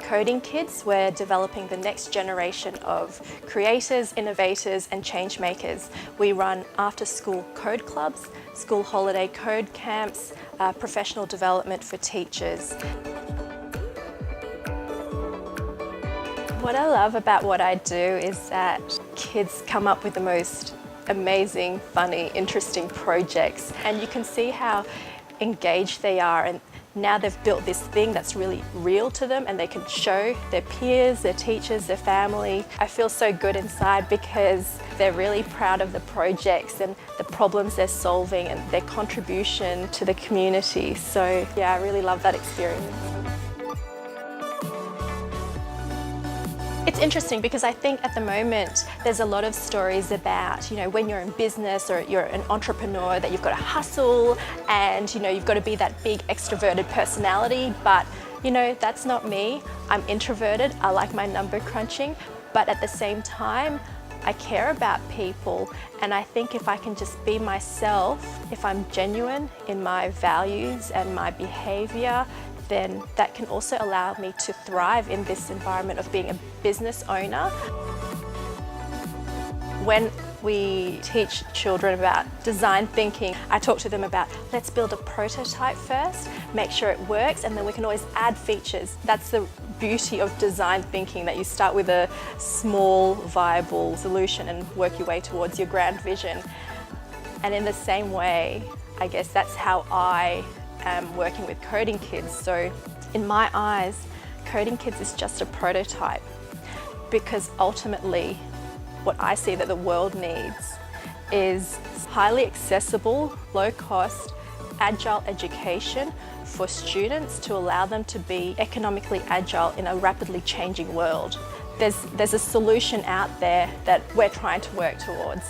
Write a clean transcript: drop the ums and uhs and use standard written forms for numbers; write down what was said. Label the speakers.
Speaker 1: Coding Kids, we're developing the next generation of creators, innovators and change makers. We run after-school code clubs, school holiday code camps, professional development for teachers. What I love about what I do is that kids come up with the most amazing, funny, interesting projects, and you can see how engaged they are, and now they've built this thing that's really real to them and they can show their peers, their teachers, their family. I feel so good inside because they're really proud of the projects and the problems they're solving and their contribution to the community. So yeah, I really love that experience. It's interesting because I think at the moment there's a lot of stories about, you know, when you're in business or you're an entrepreneur that you've got to hustle and, you know, you've got to be that big extroverted personality, but, you know, that's not me. I'm introverted, I like my number crunching, but at the same time, I care about people, and I think if I can just be myself, if I'm genuine in my values and my behaviour, then that can also allow me to thrive in this environment of being a business owner. When we teach children about design thinking, I talk to them about, let's build a prototype first, make sure it works, and then we can always add features. That's the beauty of design thinking, that you start with a small, viable solution and work your way towards your grand vision. And in the same way, I guess that's how I am working with Coding Kids. So in my eyes, Coding Kids is just a prototype, because ultimately what I see that the world needs is highly accessible, low cost, agile education for students to allow them to be economically agile in a rapidly changing world. There's a solution out there that we're trying to work towards.